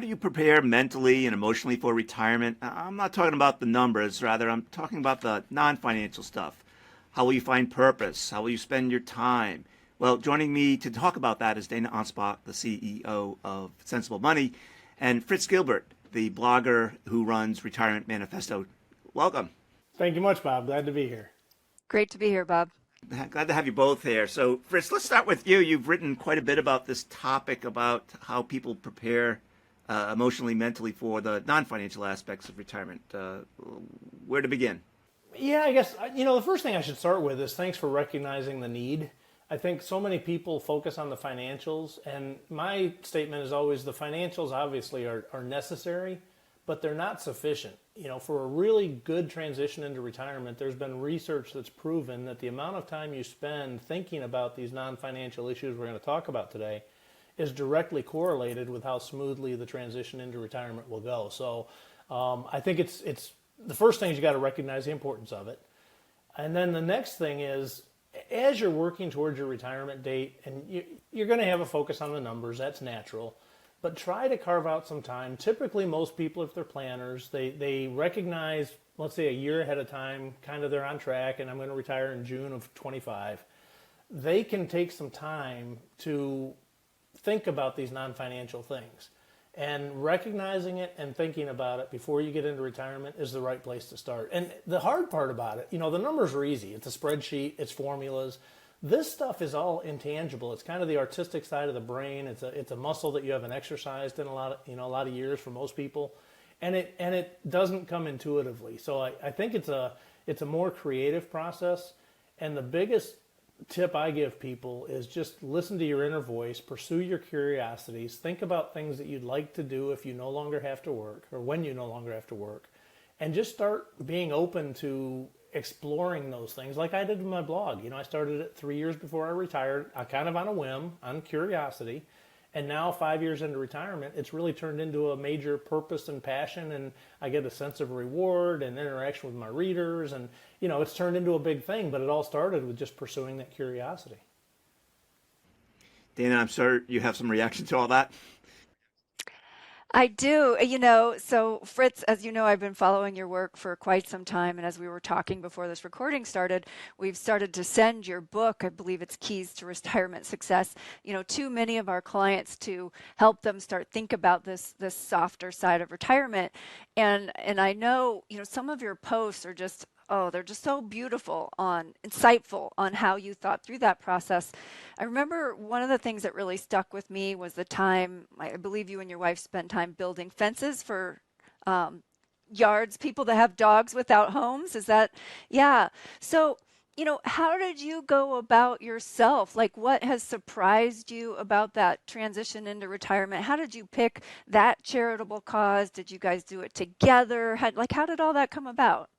do you prepare mentally and emotionally for retirement? I'm not talking about the numbers, rather, I'm talking about the non financial stuff. How will you find purpose? How will you spend your time? Well, joining me to talk about that is Dana Anspach, the CEO of Sensible Money, and Fritz Gilbert, the blogger who runs Retirement Manifesto. Welcome. Thank you much, Bob. Glad to be here. Great to be here, Bob. Glad to have you both here. So, Fritz, let's start with you. You've written quite a bit about this topic, about how people prepare emotionally, mentally for the non-financial aspects of retirement. Where to begin? Yeah, I guess, the first thing I should start with is thanks for recognizing the need. I think so many people focus on the financials, and my statement is always the financials obviously are necessary, but they're not sufficient. For a really good transition into retirement, there's been research that's proven that the amount of time you spend thinking about these non-financial issues we're going to talk about today is directly correlated with how smoothly the transition into retirement will go. So I think it's the first thing is you got to recognize the importance of it. And then the next thing is, as you're working towards your retirement date, and you're going to have a focus on the numbers, that's natural, but try to carve out some time. Typically, most people, if they're planners, they recognize, let's say a year ahead of time, kind of they're on track, and I'm going to retire in June of 25. They can take some time to think about these non-financial things. And recognizing it and thinking about it before you get into retirement is the right place to start. And the hard part about it, the numbers are easy. It's a spreadsheet, it's formulas. This stuff is all intangible. It's kind of the artistic side of the brain. It's a muscle that you haven't exercised in a lot of years for most people, and it doesn't come intuitively. So I think it's a more creative process. And the biggest tip I give people is just listen to your inner voice, pursue your curiosities, think about things that you'd like to do if you no longer have to work or when you no longer have to work, and just start being open to exploring those things like I did with my blog. I started it 3 years before I retired, kind of on a whim, on curiosity. And now 5 years into retirement, it's really turned into a major purpose and passion, and I get a sense of reward and interaction with my readers, and it's turned into a big thing, but it all started with just pursuing that curiosity. Dana, I'm sure you have some reaction to all that. I do. So Fritz, as you know, I've been following your work for quite some time. And as we were talking before this recording started, we've started to send your book, I believe it's Keys to Retirement Success, to many of our clients to help them start think about this softer side of retirement. And I know, some of your posts are just, they're just so beautiful, insightful on how you thought through that process. I remember one of the things that really stuck with me was the time, I believe you and your wife spent time building fences for yards, people that have dogs without homes. Is that, yeah. So, how did you go about yourself? Like, what has surprised you about that transition into retirement? How did you pick that charitable cause? Did you guys do it together? How did all that come about?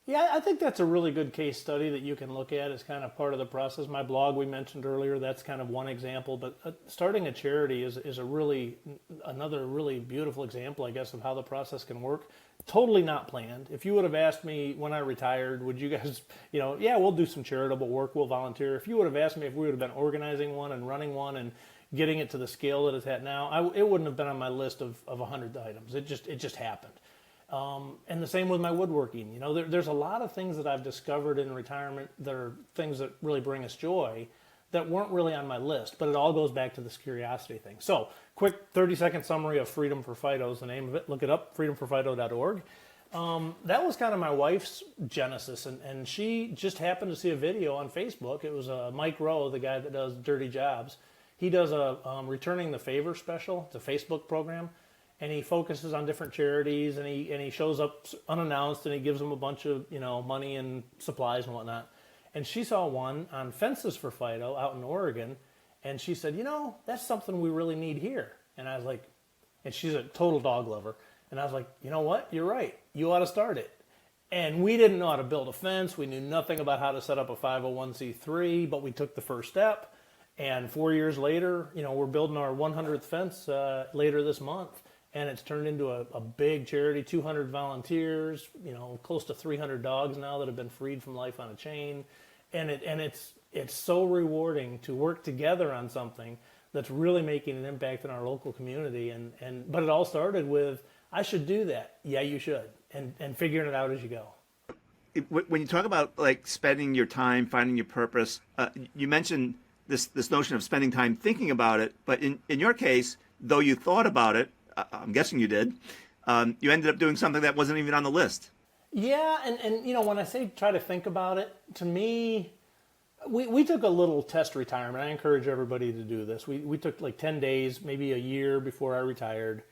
Yeah, I think that's a really good case study that you can look at as kind of part of the process. My blog we mentioned earlier, that's kind of one example, but starting a charity is another really beautiful example, I guess, of how the process can work. Totally not planned. If you would have asked me when I retired, would you guys, yeah, we'll do some charitable work, we'll volunteer. If you would have asked me if we would have been organizing one and running one and getting it to the scale that it's at now, it wouldn't have been on my list of 100 items. It just happened. And the same with my woodworking. There's a lot of things that I've discovered in retirement that are things that really bring us joy that weren't really on my list, but it all goes back to this curiosity thing. So, quick 30-second summary of Freedom for Fido is the name of it. Look it up, freedomforfido.org. That was kind of my wife's genesis, and she just happened to see a video on Facebook. It was Mike Rowe, the guy that does Dirty Jobs. He does a Returning the Favor special. It's a Facebook program. And he focuses on different charities, and he shows up unannounced, and he gives them a bunch of money and supplies and whatnot. And she saw one on Fences for Fido out in Oregon, and she said, that's something we really need here. And I was like, and she's a total dog lover, and I was like, you know what? You're right. You ought to start it. And we didn't know how to build a fence. We knew nothing about how to set up a 501c3, but we took the first step. And 4 years later, we're building our 100th fence later this month. And it's turned into a big charity, 200 volunteers, close to 300 dogs now that have been freed from life on a chain. And it's so rewarding to work together on something that's really making an impact in our local community. But it all started with, I should do that. Yeah, you should. And figuring it out as you go. When you talk about like spending your time, finding your purpose, you mentioned this notion of spending time thinking about it. But in your case, though you thought about it, I'm guessing you did, you ended up doing something that wasn't even on the list. Yeah, and when I say try to think about it, to me, we took a little test retirement. I encourage everybody to do this. We took like 10 days, maybe a year before I retired,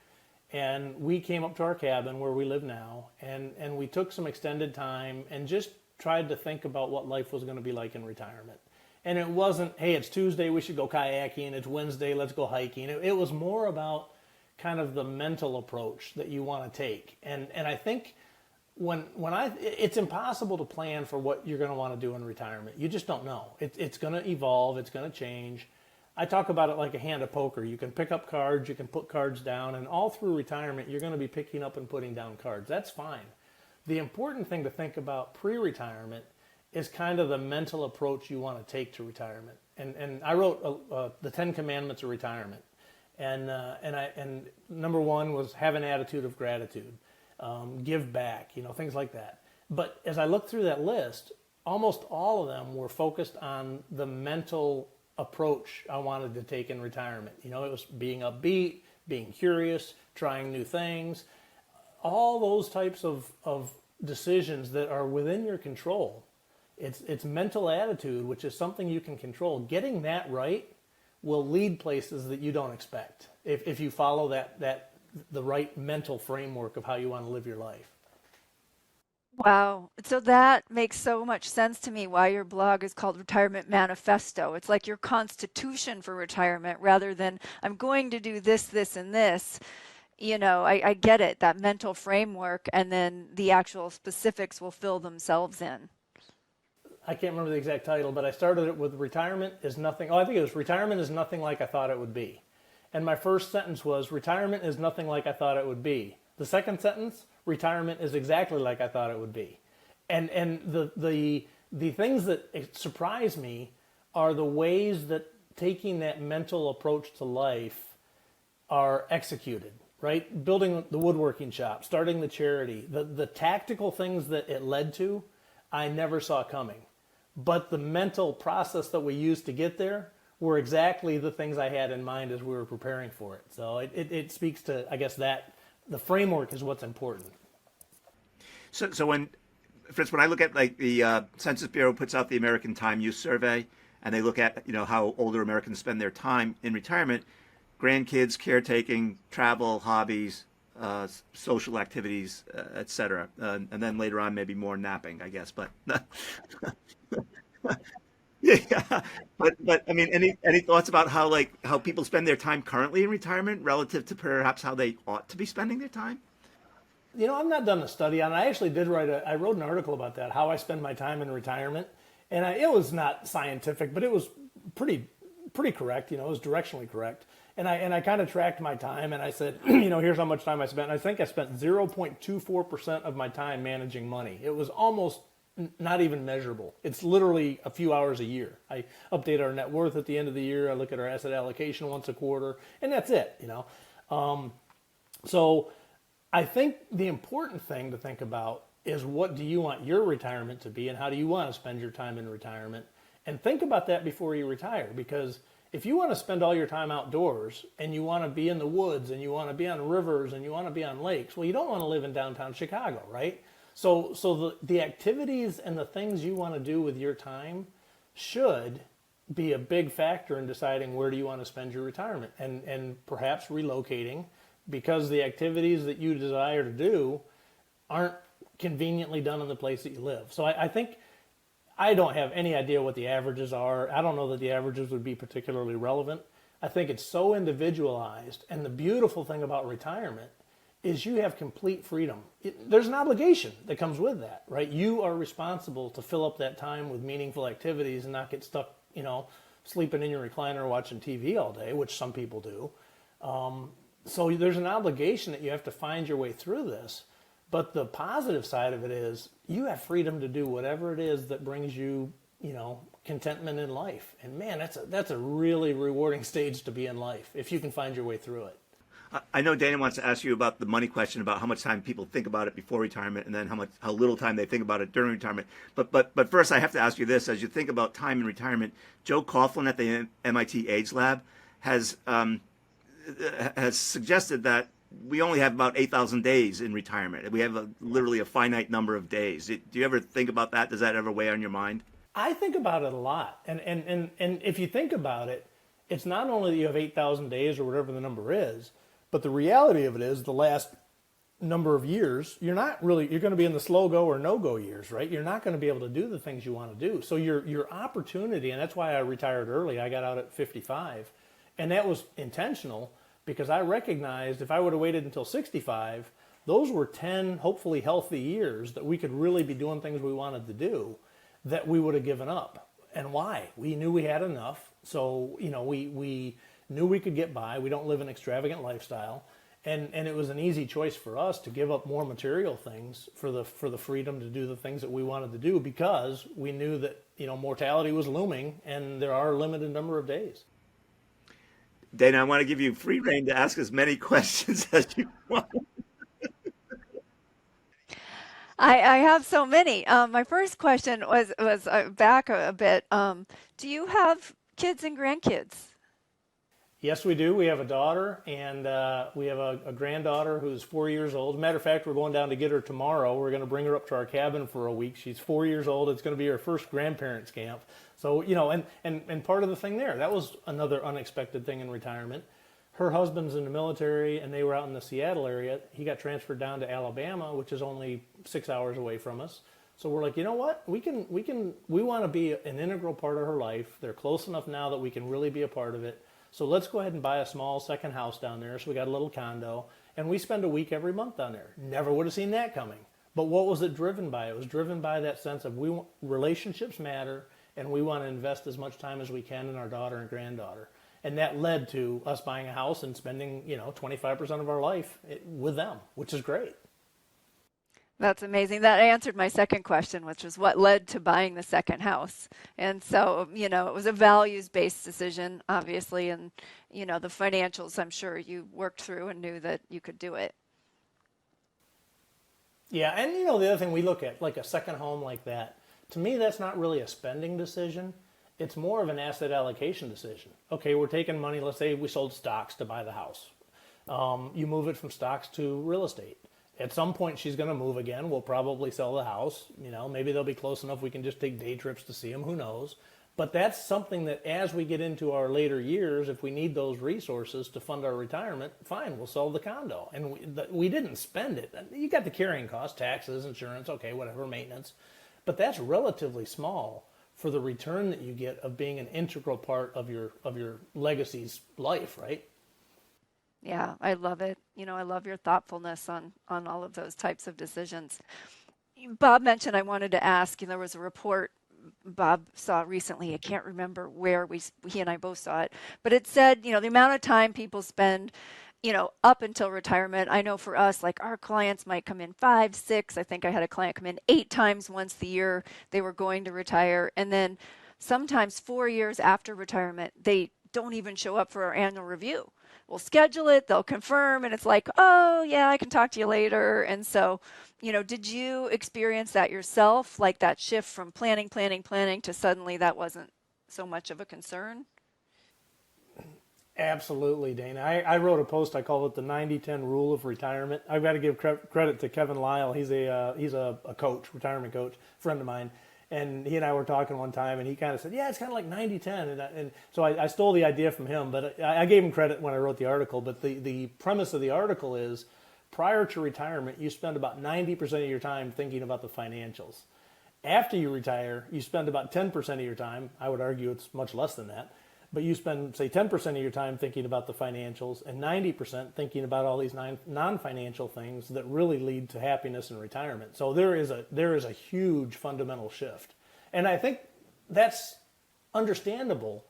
and we came up to our cabin where we live now, and we took some extended time and just tried to think about what life was going to be like in retirement. And it wasn't, hey, it's Tuesday, we should go kayaking. It's Wednesday, let's go hiking. It was more about kind of the mental approach that you want to take. And I think it's impossible to plan for what you're going to want to do in retirement. You just don't know. It's going to evolve. It's going to change. I talk about it like a hand of poker. You can pick up cards, you can put cards down, and all through retirement, you're going to be picking up and putting down cards. That's fine. The important thing to think about pre-retirement is kind of the mental approach you want to take to retirement. And I wrote the 10 Commandments of Retirement. And number one was have an attitude of gratitude. Give back, things like that. But as I looked through that list, almost all of them were focused on the mental approach I wanted to take in retirement. It was being upbeat, being curious, trying new things, all those types of decisions that are within your control. It's mental attitude, which is something you can control. Getting that right will lead places that you don't expect if you follow the right mental framework of how you want to live your life. Wow. So that makes so much sense to me why your blog is called Retirement Manifesto. It's like your constitution for retirement rather than I'm going to do this, this, and this. I get it, that mental framework, and then the actual specifics will fill themselves in. I can't remember the exact title, but I started it with retirement is nothing like I thought it would be. And my first sentence was, retirement is nothing like I thought it would be. The second sentence, retirement is exactly like I thought it would be. And the things that surprise me are the ways that taking that mental approach to life are executed, right? Building the woodworking shop, starting the charity, the tactical things that it led to, I never saw coming. But the mental process that we used to get there were exactly the things I had in mind as we were preparing for it. So it speaks to, I guess, that the framework is what's important. So when I look at like the Census Bureau puts out the American Time Use Survey, and they look at how older Americans spend their time in retirement, grandkids, caretaking, travel, hobbies, social activities, etc. And then later on, maybe more napping, I guess. But yeah, but I mean, any thoughts about how people spend their time currently in retirement relative to perhaps how they ought to be spending their time? I've not done a study on it. I actually did I wrote an article about that, how I spend my time in retirement, and it was not scientific, but it was pretty correct. It was directionally correct. And I kind of tracked my time, and I said, here's how much time I spent. And I think I spent 0.24% of my time managing money. It was almost not even measurable. It's literally a few hours a year. I update our net worth at the end of the year. I look at our asset allocation once a quarter, and that's it. So I think the important thing to think about is, what do you want your retirement to be, and how do you want to spend your time in retirement? And think about that before you retire, because if you want to spend all your time outdoors and you want to be in the woods and you want to be on rivers and you want to be on lakes, well, you don't want to live in downtown Chicago, right? So the activities and the things you want to do with your time should be a big factor in deciding where do you want to spend your retirement, and perhaps relocating because the activities that you desire to do aren't conveniently done in the place that you live. So I think I don't have any idea what the averages are. I don't know that the averages would be particularly relevant. I think it's so individualized, and the beautiful thing about retirement is you have complete freedom. There's an obligation that comes with that, right? You are responsible to fill up that time with meaningful activities and not get stuck, sleeping in your recliner watching TV all day, which some people do. So there's an obligation that you have to find your way through this. But the positive side of it is you have freedom to do whatever it is that brings you, contentment in life. And man, that's a really rewarding stage to be in life if you can find your way through it. I know Dana wants to ask you about the money question, about how much time people think about it before retirement, and then how little time they think about it during retirement. But first, I have to ask you this: as you think about time in retirement, Joe Coughlin at the MIT Age Lab has suggested that we only have about 8,000 days in retirement. We have literally a finite number of days. Do you ever think about that? Does that ever weigh on your mind? I think about it a lot, and if you think about it, it's not only that you have 8,000 days or whatever the number is. But the reality of it is the last number of years, you're going to be in the slow go or no go years, right? You're not going to be able to do the things you want to do. So your opportunity, and that's why I retired early. I got out at 55, and that was intentional because I recognized if I would have waited until 65, those were 10 hopefully healthy years that we could really be doing things we wanted to do that we would have given up. And why? We knew we had enough. So, we knew we could get by. We don't live an extravagant lifestyle. And it was an easy choice for us to give up more material things for the freedom to do the things that we wanted to do because we knew that, mortality was looming and there are a limited number of days. Dana, I want to give you free rein to ask as many questions as you want. I have so many. My first question was back a bit. Do you have kids and grandkids? Yes, we do. We have a daughter, and we have a granddaughter who's 4 years old. Matter of fact, we're going down to get her tomorrow. We're going to bring her up to our cabin for a week. She's 4 years old. It's going to be her first grandparents camp. So, and part of the thing there, that was another unexpected thing in retirement. Her husband's in the military, and they were out in the Seattle area. He got transferred down to Alabama, which is only 6 hours away from us. So we're like, you know what? We want to be an integral part of her life. They're close enough now that we can really be a part of it. So let's go ahead and buy a small second house down there. So we got a little condo, and we spend a week every month down there. Never would have seen that coming. But what was it driven by? It was driven by that sense of relationships matter, and we want to invest as much time as we can in our daughter and granddaughter. And that led to us buying a house and spending, 25% of our life with them, which is great. That's amazing. That answered my second question, which was what led to buying the second house. And so, it was a values-based decision, obviously, and, the financials, I'm sure you worked through and knew that you could do it. Yeah, and, the other thing we look at, like a second home like that, to me, that's not really a spending decision. It's more of an asset allocation decision. Okay, we're taking money. Let's say we sold stocks to buy the house. You move it from stocks to real estate. At some point, she's going to move again. We'll probably sell the house. Maybe they'll be close enough we can just take day trips to see them. Who knows? But that's something that as we get into our later years, if we need those resources to fund our retirement, fine, we'll sell the condo. And we didn't spend it. You got the carrying costs, taxes, insurance, okay, whatever, maintenance. But that's relatively small for the return that you get of being an integral part of your legacy's life, right? Yeah, I love it. I love your thoughtfulness on all of those types of decisions. Bob mentioned I wanted to ask, there was a report Bob saw recently. I can't remember where he and I both saw it, but it said, the amount of time people spend, up until retirement. I know for us, like our clients might come in 5, 6. I think I had a client come in 8 times once the year they were going to retire. And then sometimes 4 years after retirement, they don't even show up for our annual review. We'll schedule it, they'll confirm, and it's like, oh, yeah, I can talk to you later. And so, did you experience that yourself, like that shift from planning to suddenly that wasn't so much of a concern? Absolutely, Dana. I wrote a post, I call it the 90-10 rule of retirement. I've got to give credit to Kevin Lyle. He's a coach, retirement coach, friend of mine. And he and I were talking one time, and he kind of said, yeah, it's kind of like 90-10. And so I stole the idea from him, but I gave him credit when I wrote the article. But the premise of the article is, prior to retirement, you spend about 90% of your time thinking about the financials. After you retire, you spend about 10% of your time. I would argue it's much less than that. But you spend, say, 10% of your time thinking about the financials and 90% thinking about all these non-financial things that really lead to happiness in retirement. So there is a huge fundamental shift. And I think that's understandable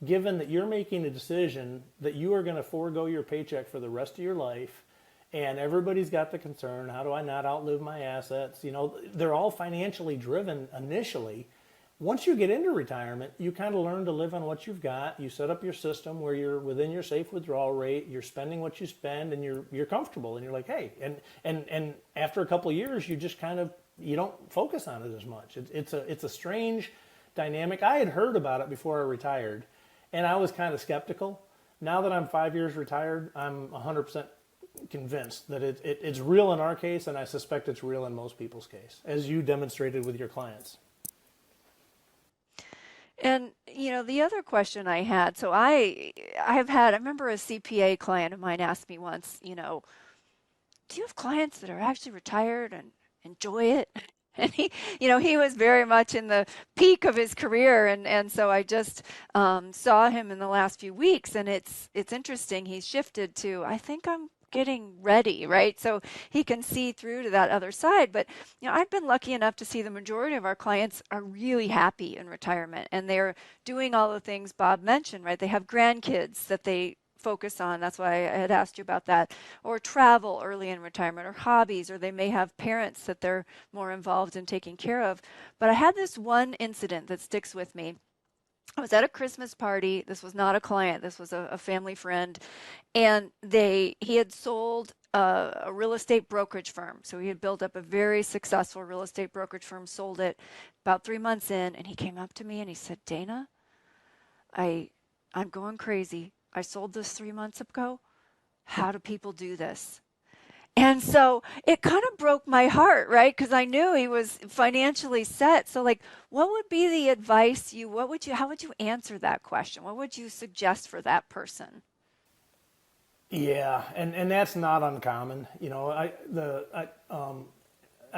given that you're making a decision that you are going to forego your paycheck for the rest of your life, and everybody's got the concern, how do I not outlive my assets? They're all financially driven initially. once you get into retirement, you kind of learn to live on what you've got. You set up your system where you're within your safe withdrawal rate. You're spending what you spend, and you're comfortable. And you're like, hey, and after a couple of years, you just kind of you don't focus on it as much. It's a strange dynamic. I had heard about it before I retired, and I was kind of skeptical. Now that I'm 5 years retired, I'm 100% convinced that it's real in our case, and I suspect it's real in most people's case, as you demonstrated with your clients. And the other question I had, so I remember a CPA client of mine asked me once, do you have clients that are actually retired and enjoy it? And he was very much in the peak of his career, and so I just saw him in the last few weeks, and it's interesting. He's shifted to, I think I'm getting ready, right? So he can see through to that other side. But I've been lucky enough to see the majority of our clients are really happy in retirement, and they're doing all the things Bob mentioned, right? They have grandkids that they focus on. That's why I had asked you about that. Or travel early in retirement, or hobbies, or they may have parents that they're more involved in taking care of. But I had this one incident that sticks with me. I was at a Christmas party. This was not a client. This was a family friend. And he had sold a real estate brokerage firm. So he had built up a very successful real estate brokerage firm, sold it about 3 months in. And he came up to me and he said, Dana, I'm going crazy. I sold this 3 months ago. How do people do this? And so it kind of broke my heart, right? Because I knew he was financially set. So what would be the advice how would you answer that question? What would you suggest for that person? Yeah, and that's not uncommon. I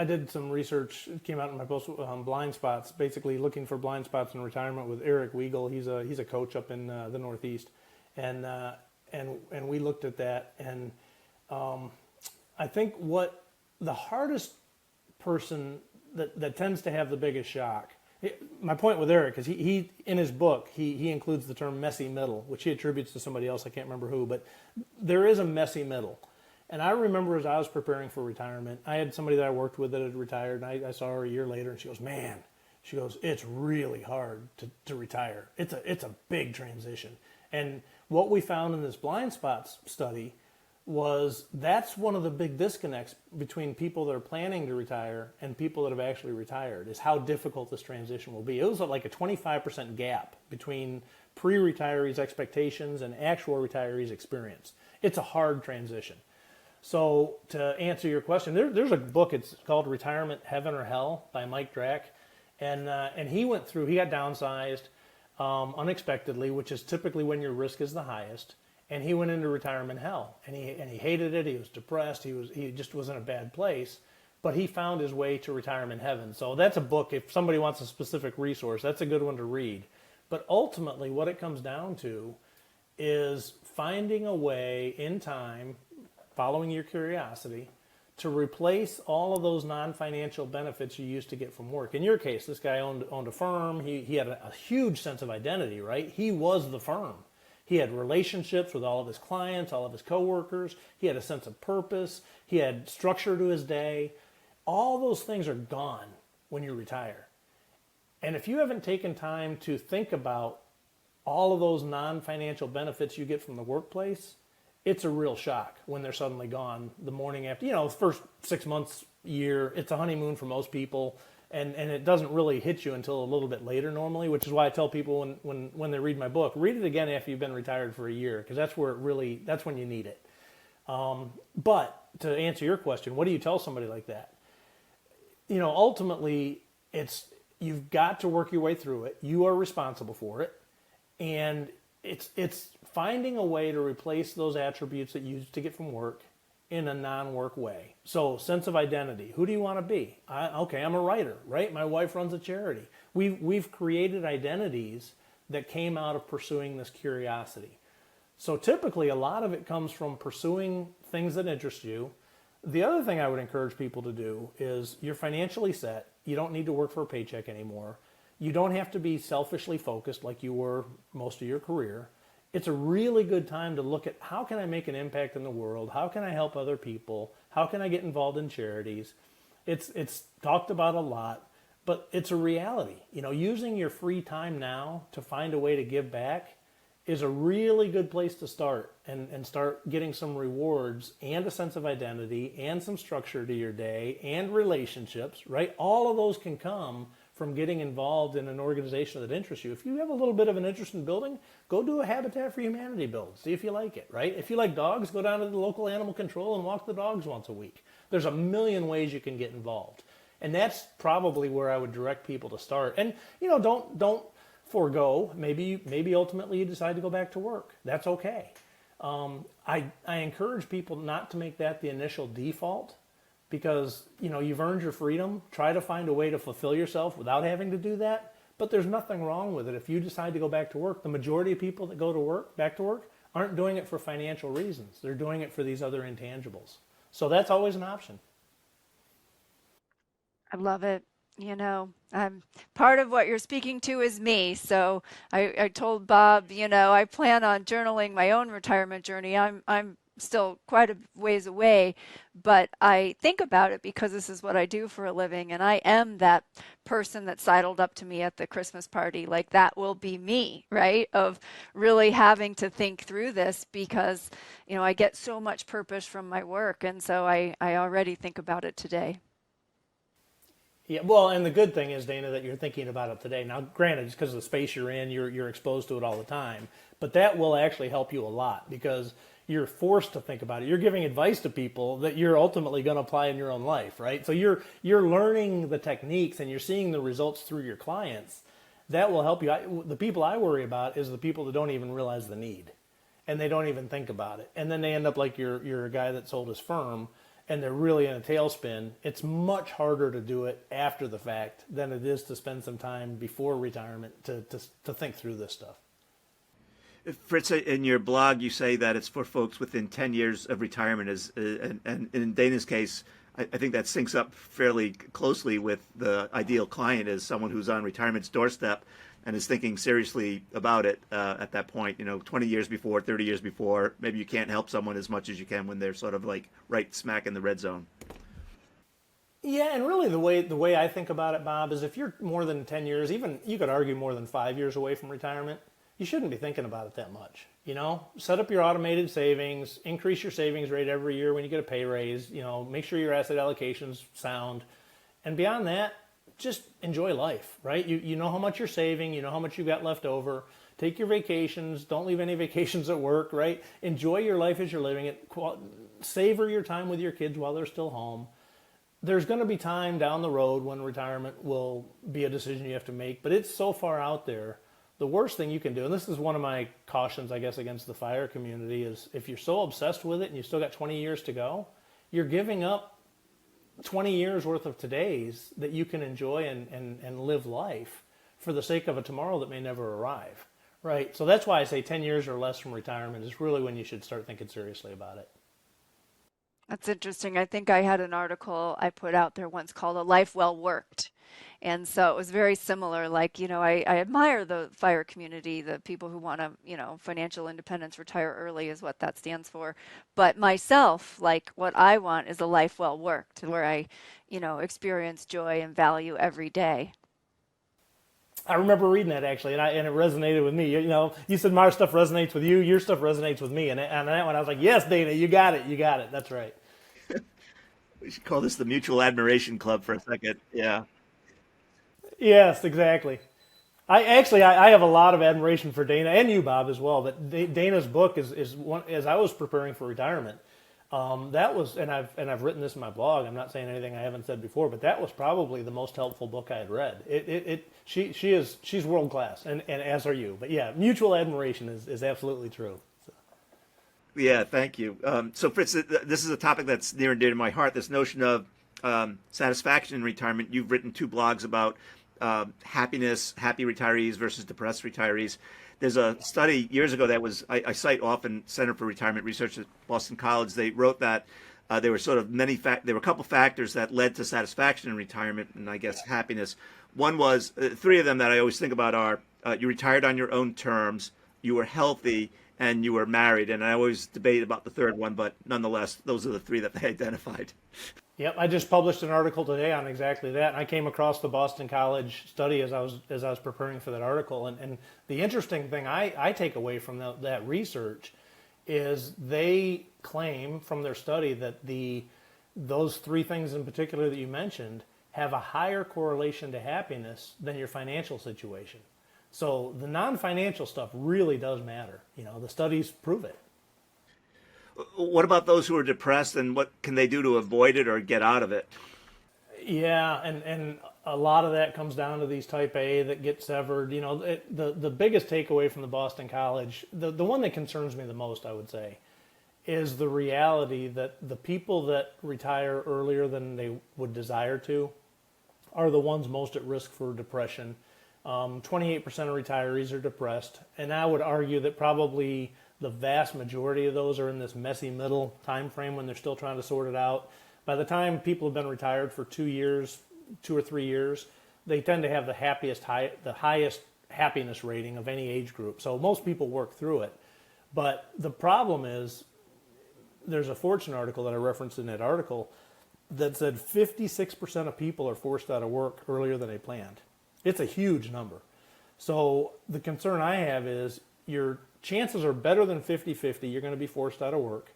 did some research. It came out in my post, blind spots, basically looking for blind spots in retirement with Eric Weigel. He's a coach up in the Northeast, and we looked at that, and I think what the hardest person that tends to have the biggest shock. My point with Eric is he in his book he includes the term messy middle, which he attributes to somebody else. I can't remember who, but there is a messy middle. And I remember as I was preparing for retirement, I had somebody that I worked with that had retired, and I saw her a year later, and she goes, it's really hard to retire. It's a big transition. And what we found in this blind spots study was that's one of the big disconnects between people that are planning to retire and people that have actually retired, is how difficult this transition will be. It was like a 25% gap between pre-retirees' expectations and actual retirees' experience. It's a hard transition. So to answer your question, there's a book, it's called Retirement Heaven or Hell by Mike Drack, and he went through, he got downsized unexpectedly, which is typically when your risk is the highest. And he went into retirement hell, and he hated it. He was depressed. He just was in a bad place, but he found his way to retirement heaven. So that's a book. If somebody wants a specific resource, that's a good one to read. But ultimately, what it comes down to is finding a way in time, following your curiosity, to replace all of those non-financial benefits you used to get from work. In your case, this guy owned a firm. He had a huge sense of identity, right? He was the firm. He had relationships with all of his clients, all of his coworkers. He had a sense of purpose. He had structure to his day. All those things are gone when you retire. And if you haven't taken time to think about all of those non-financial benefits you get from the workplace, it's a real shock when they're suddenly gone the morning after. The first 6 months, year, it's a honeymoon for most people. And it doesn't really hit you until a little bit later normally, which is why I tell people when they read my book, read it again after you've been retired for a year, because that's when you need it. But to answer your question, what do you tell somebody like that? Ultimately, you've got to work your way through it. You are responsible for it. And it's finding a way to replace those attributes that you used to get from work in a non-work way. So sense of identity. Who do you want to be? I'm a writer, right? My wife runs a charity. We've created identities that came out of pursuing this curiosity. So typically a lot of it comes from pursuing things that interest you. The other thing I would encourage people to do is you're financially set. You don't need to work for a paycheck anymore. You don't have to be selfishly focused like you were most of your career. It's a really good time to look at how can I make an impact in the world? How can I help other people? How can I get involved in charities? It's talked about a lot, but it's a reality. Using your free time now to find a way to give back is a really good place to start and start getting some rewards and a sense of identity and some structure to your day and relationships, right? All of those can come from getting involved in an organization that interests you. If you have a little bit of an interest in building, go do a Habitat for Humanity build. See if you like it, right? If you like dogs, go down to the local animal control and walk the dogs once a week. There's a million ways you can get involved. And that's probably where I would direct people to start. And, don't forego. Maybe ultimately you decide to go back to work. That's okay. I encourage people not to make that the initial default, because you've earned your freedom. Try to find a way to fulfill yourself without having to do that. But there's nothing wrong with it. If you decide to go back to work, the majority of people that go to work, back to work, aren't doing it for financial reasons. They're doing it for these other intangibles. So that's always an option. I love it. Part of what you're speaking to is me. So I told Bob, I plan on journaling my own retirement journey. I'm still quite a ways away, but I think about it because this is what I do for a living, and I am that person that sidled up to me at the Christmas party. Like, that will be me, right? Of really having to think through this because, I get so much purpose from my work, and so I already think about it today. Yeah, well, and the good thing is, Dana, that you're thinking about it today. Now, granted, it's because of the space you're in, you're exposed to it all the time, but that will actually help you a lot because you're forced to think about it. You're giving advice to people that you're ultimately going to apply in your own life, right? So you're learning the techniques and you're seeing the results through your clients. That will help you. The people I worry about is the people that don't even realize the need, and they don't even think about it, and then they end up like you're a guy that sold his firm, and they're really in a tailspin. It's much harder to do it after the fact than it is to spend some time before retirement to think through this stuff. Fritz, in your blog, you say that it's for folks within 10 years of retirement. And in Dana's case, I think that syncs up fairly closely with the ideal client as someone who's on retirement's doorstep and is thinking seriously about it at that point, 20 years before, 30 years before. Maybe you can't help someone as much as you can when they're sort of like right smack in the red zone. Yeah, and really the way I think about it, Bob, is if you're more than 10 years, even you could argue more than 5 years away from retirement, you shouldn't be thinking about it that much. Set up your automated savings, increase your savings rate every year when you get a pay raise, make sure your asset allocation's sound. And beyond that, just enjoy life, right? You know how much you're saving, you know how much you got left over. Take your vacations, don't leave any vacations at work, right? Enjoy your life as you're living it. Savor your time with your kids while they're still home. There's going to be time down the road when retirement will be a decision you have to make, but it's so far out there. The worst thing you can do, and this is one of my cautions, I guess, against the FIRE community, is if you're so obsessed with it and you still got 20 years to go, you're giving up 20 years worth of todays that you can enjoy and live life for the sake of a tomorrow that may never arrive, right? So that's why I say 10 years or less from retirement is really when you should start thinking seriously about it. That's interesting. I think I had an article I put out there once called A Life Well Worked. And so it was very similar. Like, I admire the FIRE community, the people who want to, financial independence, retire early is what that stands for. But myself, like, what I want is a life well worked where I, experience joy and value every day. I remember reading that actually, and it resonated with me. You said my stuff resonates with you, your stuff resonates with me. And that one, I was like, yes, Dana, you got it. That's right. We should call this the Mutual Admiration Club for a second. Yeah. Yes, exactly. I have a lot of admiration for Dana and you, Bob, as well. But Dana's book is one. As I was preparing for retirement, that was, and I've written this in my blog. I'm not saying anything I haven't said before, but that was probably the most helpful book I had read. She's world class, and as are you. But yeah, mutual admiration is absolutely true. So. Yeah, thank you. So Fritz, this is a topic that's near and dear to my heart. This notion of satisfaction in retirement. You've written 2 blogs about happiness, happy retirees versus depressed retirees. There's a study years ago that was, I cite often, Center for Retirement Research at Boston College. They wrote that there were sort of there were a couple factors that led to satisfaction in retirement and I guess happiness. One was, 3 of them that I always think about are you retired on your own terms, you were healthy, and you were married. And I always debate about the third one, but nonetheless, those are the 3 that they identified. Yep, I just published an article today on exactly that. And I came across the Boston College study as I was preparing for that article. And the interesting thing I take away from that research is they claim from their study that those three things in particular that you mentioned have a higher correlation to happiness than your financial situation. So the non-financial stuff really does matter. The studies prove it. What about those who are depressed, and what can they do to avoid it or get out of it? Yeah, and a lot of that comes down to these type A that get severed. The biggest takeaway from the Boston College, the one that concerns me the most, I would say, is the reality that the people that retire earlier than they would desire to are the ones most at risk for depression. 28% of retirees are depressed, and I would argue that probably the vast majority of those are in this messy middle time frame when they're still trying to sort it out. By the time people have been retired for 2 or 3 years, they tend to have the highest happiness rating of any age group. So most people work through it. But the problem is, there's a Fortune article that I referenced in that article that said 56% of people are forced out of work earlier than they planned. It's a huge number. So the concern I have is your chances are better than 50-50 you're going to be forced out of work.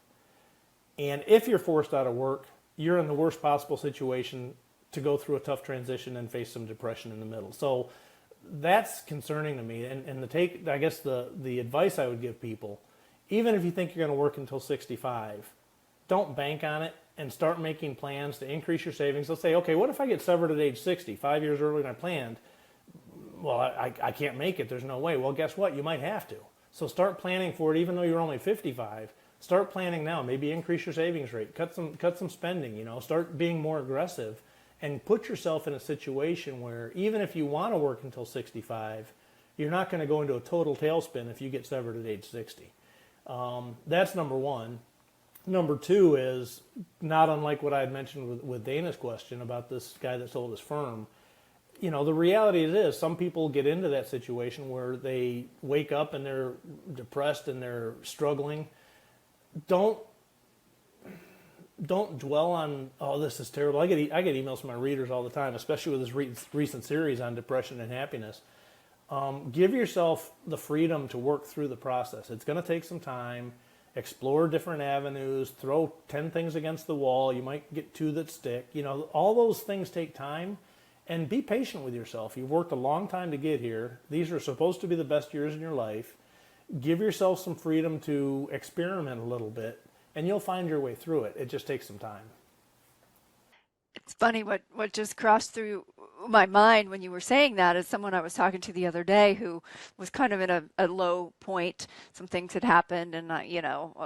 And if you're forced out of work, you're in the worst possible situation to go through a tough transition and face some depression in the middle. So that's concerning to me. And the advice I would give people, even if you think you're going to work until 65, don't bank on it and start making plans to increase your savings. Let's say, okay, what if I get severed at age 60, 5 years earlier than I planned? Well, I can't make it. There's no way. Well, guess what? You might have to. So start planning for it, even though you're only 55. Start planning now. Maybe increase your savings rate. Cut some spending. Start being more aggressive, and put yourself in a situation where even if you want to work until 65, you're not going to go into a total tailspin if you get severed at age 60. That's number one. Number two is not unlike what I had mentioned with Dana's question about this guy that sold his firm. The reality is some people get into that situation where they wake up and they're depressed and they're struggling. Don't dwell on, oh, this is terrible. I get emails from my readers all the time, especially with this recent series on depression and happiness. Give yourself the freedom to work through the process. It's going to take some time. Explore different avenues. Throw 10 things against the wall. You might get 2 that stick. All those things take time. And be patient with yourself. You've worked a long time to get here. These are supposed to be the best years in your life. Give yourself some freedom to experiment a little bit, and you'll find your way through it. It just takes some time. It's funny what just crossed through my mind when you were saying that is someone I was talking to the other day who was kind of in a low point. Some things had happened, and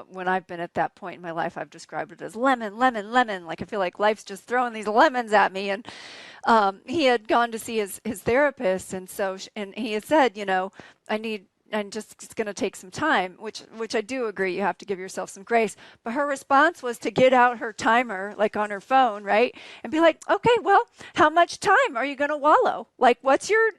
when I've been at that point in my life, I've described it as lemon, lemon, lemon. Like I feel like life's just throwing these lemons at me. And he had gone to see his therapist, and he had said, it's going to take some time, which I do agree. You have to give yourself some grace. But her response was to get out her timer, like on her phone, right? And be like, okay, well, how much time are you going to wallow? Like, what's your,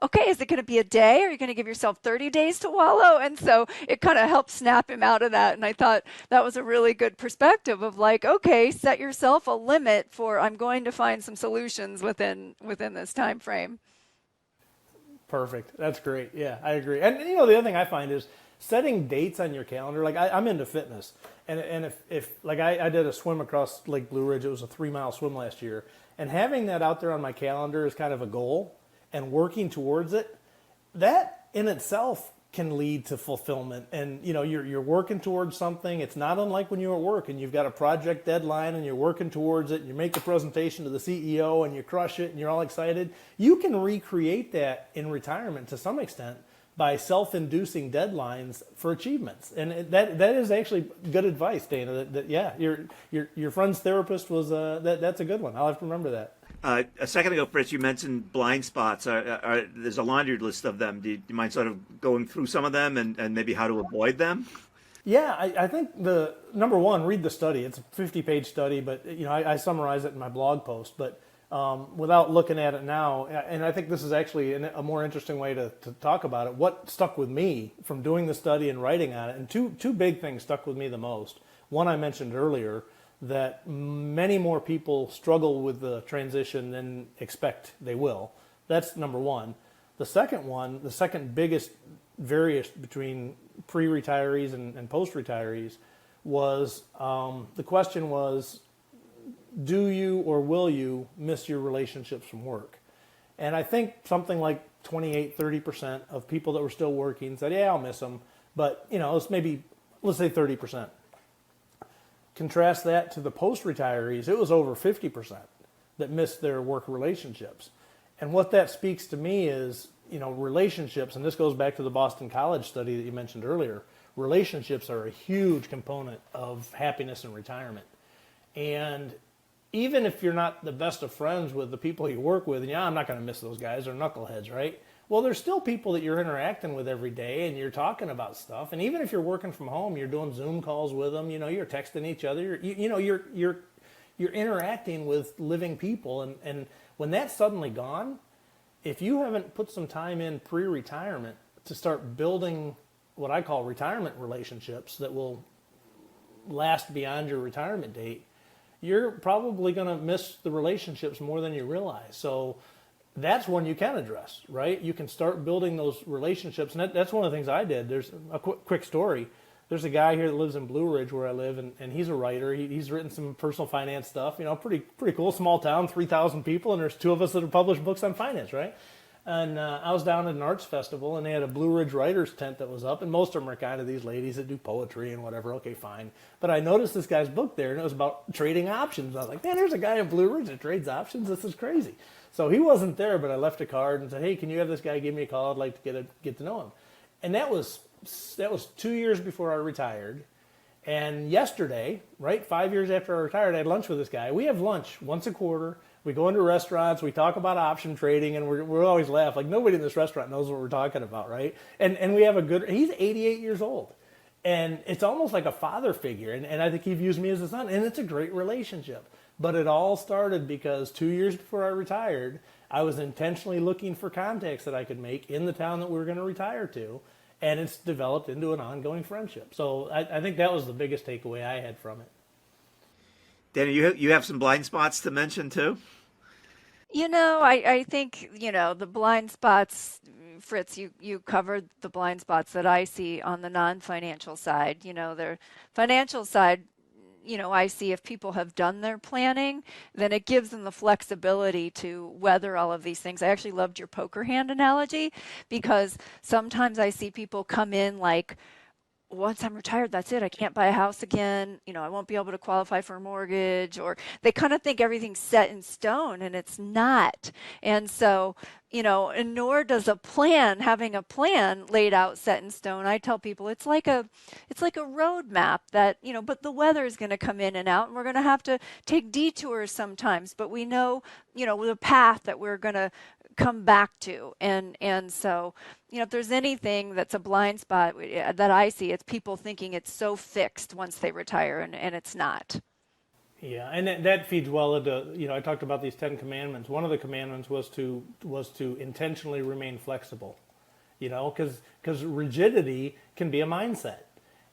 okay, is it going to be a day? Are you going to give yourself 30 days to wallow? And so it kind of helped snap him out of that. And I thought that was a really good perspective of like, okay, set yourself a limit for I'm going to find some solutions within this time frame. Perfect. That's great. Yeah, I agree. And the other thing I find is setting dates on your calendar. Like I'm into fitness, and if like I did a swim across Lake Blue Ridge. It was a 3-mile swim last year, and having that out there on my calendar is kind of a goal, and working towards it, that in itself can lead to fulfillment. And you're working towards something. It's not unlike when you're at work and you've got a project deadline and you're working towards it, and you make the presentation to the CEO and you crush it and you're all excited. You can recreate that in retirement to some extent by self-inducing deadlines for achievements. And that is actually good advice, Dana. Your friend's therapist was that's a good one. I'll have to remember that. A second ago, Fritz, you mentioned blind spots. There's a laundry list of them. Do you mind sort of going through some of them and maybe how to avoid them? Yeah, I think the number one, read the study. It's a 50-page study, but I summarize it in my blog post. But without looking at it now, and I think this is actually a more interesting way to talk about it. What stuck with me from doing the study and writing on it, and two big things stuck with me the most. One I mentioned earlier, that many more people struggle with the transition than expect they will. That's number one. The second biggest variance between pre-retirees and post-retirees was, the question was, do you or will you miss your relationships from work? And I think something like 28, 30% of people that were still working said, yeah, I'll miss them. But, let's say 30%. Contrast that to the post-retirees, it was over 50% that missed their work relationships. And what that speaks to me is, relationships, and this goes back to the Boston College study that you mentioned earlier, relationships are a huge component of happiness in retirement. And even if you're not the best of friends with the people you work with, and I'm not going to miss those guys, they're knuckleheads, right? Well, there's still people that you're interacting with every day and you're talking about stuff. And even if you're working from home, you're doing Zoom calls with them, you're texting each other, you're interacting with living people. And when that's suddenly gone, if you haven't put some time in pre-retirement to start building what I call retirement relationships that will last beyond your retirement date, you're probably going to miss the relationships more than you realize. So that's one you can address, right? You can start building those relationships. And that's one of the things I did. There's a quick story. There's a guy here that lives in Blue Ridge where I live, and he's a writer. He's written some personal finance stuff, pretty cool, small town, 3,000 people, and there's two of us that have published books on finance, right? And I was down at an arts festival, and they had a Blue Ridge writers tent that was up, and most of them are kind of these ladies that do poetry and whatever. Okay, fine. But I noticed this guy's book there, and it was about trading options. I was like, man, there's a guy in Blue Ridge that trades options. This is crazy. So he wasn't there, but I left a card and said, hey, can you have this guy give me a call? I'd like to get to know him. And that was 2 years before I retired. And yesterday, right, 5 years after I retired, I had lunch with this guy. We have lunch once a quarter. We go into restaurants, we talk about option trading, and we always laugh. Like, nobody in this restaurant knows what we're talking about, right? And we have he's 88 years old. And it's almost like a father figure. And I think he views me as a son. And it's a great relationship. But it all started because 2 years before I retired, I was intentionally looking for contacts that I could make in the town that we were going to retire to. And it's developed into an ongoing friendship. So I think that was the biggest takeaway I had from it. Dana, you have some blind spots to mention too? I think, the blind spots, Fritz, you covered the blind spots that I see on the non-financial side. The financial side, I see if people have done their planning, then it gives them the flexibility to weather all of these things. I actually loved your poker hand analogy because sometimes I see people come in like, once I'm retired, that's it. I can't buy a house again. I won't be able to qualify for a mortgage, or they kind of think everything's set in stone, and it's not. And so, and nor does having a plan laid out set in stone. I tell people it's like a roadmap that, but the weather is going to come in and out, and we're going to have to take detours sometimes, but we know, the path that we're going to come back to. And so, if there's anything that's a blind spot that I see, it's people thinking it's so fixed once they retire, and it's not. Yeah, and that feeds well into, I talked about these 10 commandments. One of the commandments was to intentionally remain flexible, because rigidity can be a mindset.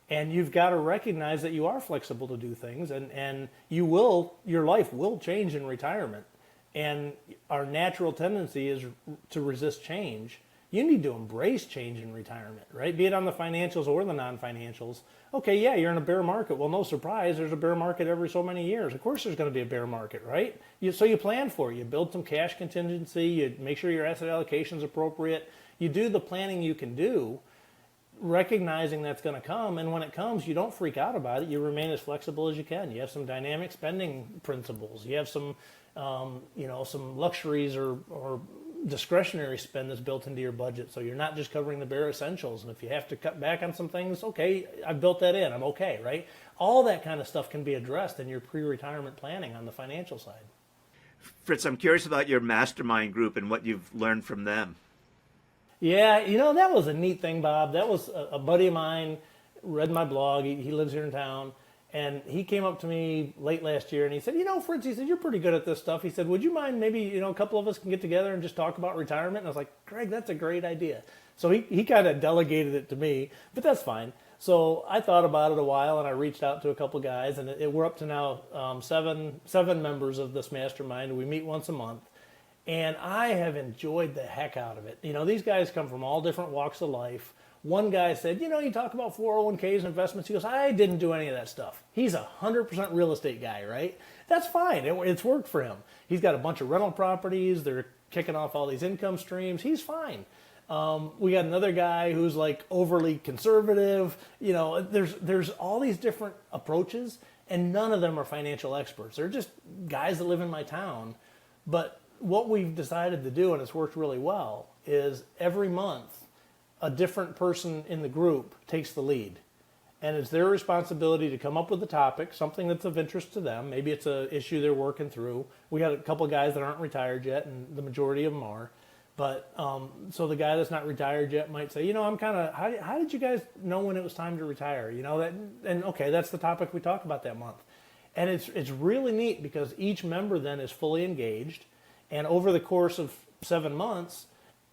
And you've got to recognize that you are flexible to do things, and your life will change in retirement. And our natural tendency is to resist change. You need to embrace change in retirement, right? Be it on the financials or the non-financials. Okay, yeah, you're in a bear market. Well, no surprise, there's a bear market every so many years. Of course there's going to be a bear market, right? So you plan for it. You build some cash contingency. You make sure your asset allocation is appropriate. You do the planning you can do, recognizing that's going to come. And when it comes, you don't freak out about it. You remain as flexible as you can. You have some dynamic spending principles. You have some some luxuries or discretionary spend that's built into your budget. So you're not just covering the bare essentials. And if you have to cut back on some things, okay, I've built that in. I'm okay, right? All that kind of stuff can be addressed in your pre-retirement planning on the financial side. Fritz, I'm curious about your Mastermind group and what you've learned from them. Yeah, that was a neat thing, Bob. That was a buddy of mine, read my blog. He lives here in town. And he came up to me late last year and he said, Fritz, he said, you're pretty good at this stuff. He said, would you mind maybe, a couple of us can get together and just talk about retirement? And I was like, Greg, that's a great idea. So he kind of delegated it to me, but that's fine. So I thought about it a while, and I reached out to a couple guys, and we're up to now seven members of this mastermind. We meet once a month, and I have enjoyed the heck out of it. You know, these guys come from all different walks of life. One guy said, you know, you talk about 401ks and investments. He goes, I didn't do any of that stuff. He's 100% real estate guy, right? That's fine. It's worked for him. He's got a bunch of rental properties. They're kicking off all these income streams. He's fine. We got another guy who's like overly conservative. You know, there's all these different approaches, and none of them are financial experts. They're just guys that live in my town. But what we've decided to do, and it's worked really well, is every month a different person in the group takes the lead. And it's their responsibility to come up with a topic, something that's of interest to them. Maybe it's an issue they're working through. We got a couple of guys that aren't retired yet, and the majority of them are. But so the guy that's not retired yet might say, you know, I'm kind of, how did you guys know when it was time to retire? You know, and okay, that's the topic we talk about that month. And it's really neat because each member then is fully engaged. And over the course of 7 months,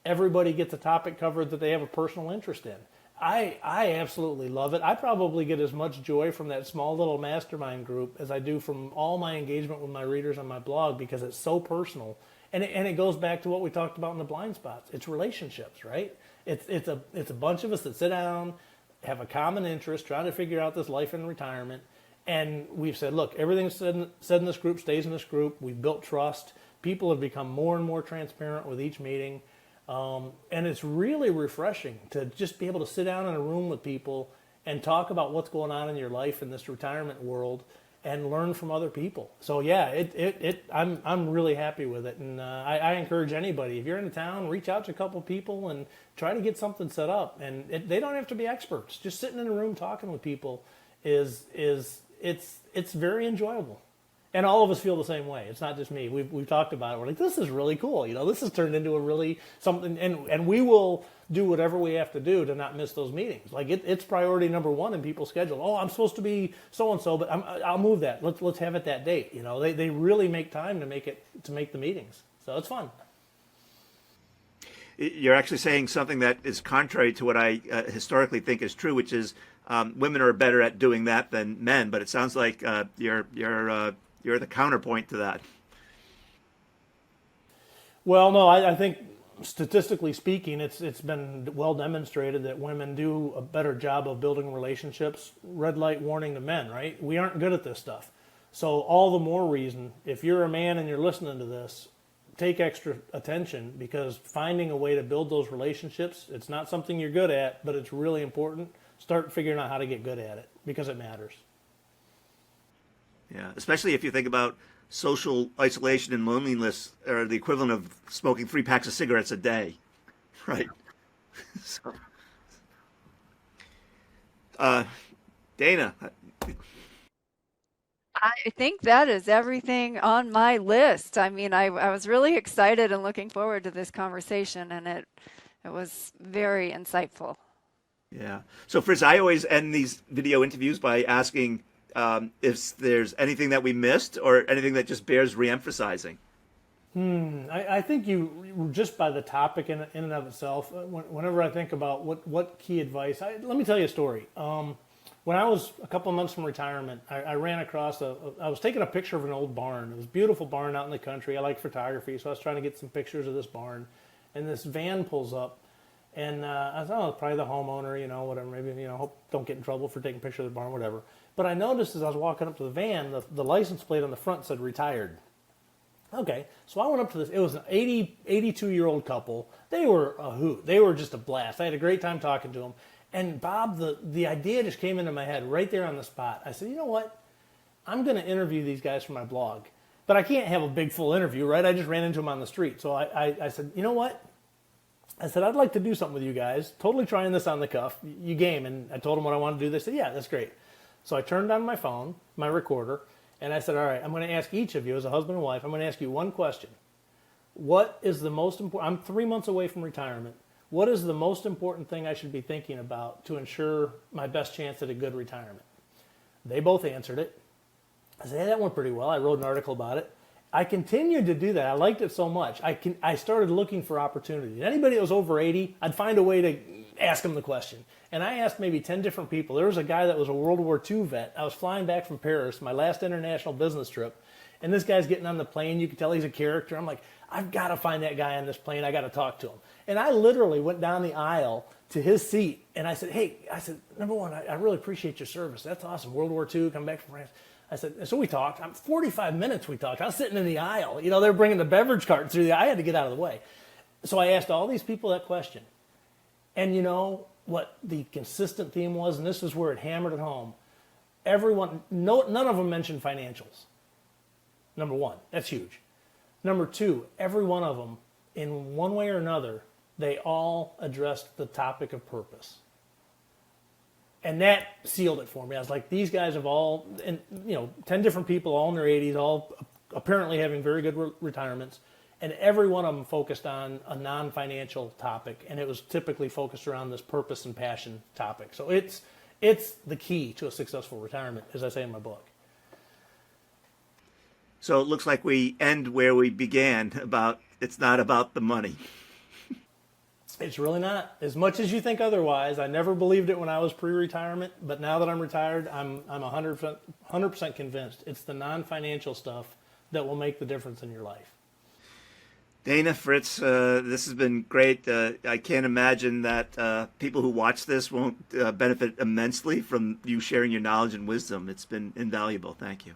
everybody gets a topic covered that they have a personal interest in. I absolutely love it. I probably get as much joy from that small little mastermind group as I do from all my engagement with my readers on my blog, because it's so personal. And it goes back to what we talked about in the blind spots. It's relationships, right? It's a bunch of us that sit down, have a common interest, trying to figure out this life in retirement. And we've said, look, everything said in this group stays in this group. We've built trust. People have become more and more transparent with each meeting. And it's really refreshing to just be able to sit down in a room with people and talk about what's going on in your life in this retirement world and learn from other people. So yeah, I'm really happy with it. And I encourage anybody, if you're in a town, reach out to a couple of people and try to get something set up. And they don't have to be experts. Just sitting in a room talking with people it's very enjoyable. And all of us feel the same way. It's not just me. We've talked about it. We're like, this is really cool. You know, this has turned into a really something, and we will do whatever we have to do to not miss those meetings. Like it's priority number one in people's schedule. Oh, I'm supposed to be so-and-so, but I'll move that. Let's have it that date. You know, they really make time to make the meetings. So it's fun. You're actually saying something that is contrary to what I historically think is true, which is women are better at doing that than men. But it sounds like you're the counterpoint to that. Well, no, I think statistically speaking, it's been well demonstrated that women do a better job of building relationships. Red light warning to men, right? We aren't good at this stuff. So all the more reason, if you're a man and you're listening to this, take extra attention, because finding a way to build those relationships, it's not something you're good at, but it's really important. Start figuring out how to get good at it, because it matters. Yeah, especially if you think about social isolation and loneliness are the equivalent of smoking 3 packs of cigarettes a day, right? So, Dana. I think that is everything on my list. I mean, I was really excited and looking forward to this conversation, and it was very insightful. Yeah. So, Fritz, I always end these video interviews by asking if there's anything that we missed or anything that just bears reemphasizing. I think you just by the topic in and of itself. Whenever I think about what key advice, let me tell you a story. When I was a couple of months from retirement, I ran across I was taking a picture of an old barn. It was a beautiful barn out in the country. I like photography, so I was trying to get some pictures of this barn. And this van pulls up, and I thought, oh, probably the homeowner, you know, whatever. Maybe, you know, hope don't get in trouble for taking pictures of the barn, whatever. But I noticed as I was walking up to the van, the license plate on the front said retired. Okay, so I went up to this. It was an 82-year-old couple. They were a hoot. They were just a blast. I had a great time talking to them. And Bob, the idea just came into my head right there on the spot. I said, you know what? I'm going to interview these guys for my blog. But I can't have a big full interview, right? I just ran into them on the street. So I said, you know what? I said, I'd like to do something with you guys. Totally trying this on the cuff. You game. And I told them what I wanted to do. They said, yeah, that's great. So I turned on my phone, my recorder, and I said, all right, I'm going to ask each of you as a husband and wife, I'm going to ask you one question. What is the most important? I'm 3 months away from retirement. What is the most important thing I should be thinking about to ensure my best chance at a good retirement? They both answered it. I said, hey, that went pretty well. I wrote an article about it. I continued to do that. I liked it so much. I started looking for opportunities. Anybody that was over 80, I'd find a way to ask them the question. And I asked maybe 10 different people. There was a guy that was a World War II vet. I was flying back from Paris, my last international business trip, and this guy's getting on the plane. You can tell he's a character. I'm like, I've got to find that guy on this plane. I got to talk to him. And I literally went down the aisle to his seat, and I said, hey, number one, I really appreciate your service. That's awesome. World War II, come back from France. I said, and so we talked. 45 minutes we talked. I was sitting in the aisle. You know, they were bringing the beverage cart through. I had to get out of the way. So I asked all these people that question. And you know what the consistent theme was, and this is where it hammered it home. None of them mentioned financials. Number one, that's huge. Number two, every one of them, in one way or another, they all addressed the topic of purpose. And that sealed it for me. I was like, these guys have all, 10 different people, all in their 80s, all apparently having very good retirements. And every one of them focused on a non-financial topic. And it was typically focused around this purpose and passion topic. So it's the key to a successful retirement, as I say in my book. So it looks like we end where we began, it's not about the money. It's really not. As much as you think otherwise, I never believed it when I was pre-retirement, but now that I'm retired, I'm 100% convinced it's the non-financial stuff that will make the difference in your life. Dana, Fritz, this has been great. I can't imagine that people who watch this won't benefit immensely from you sharing your knowledge and wisdom. It's been invaluable. Thank you.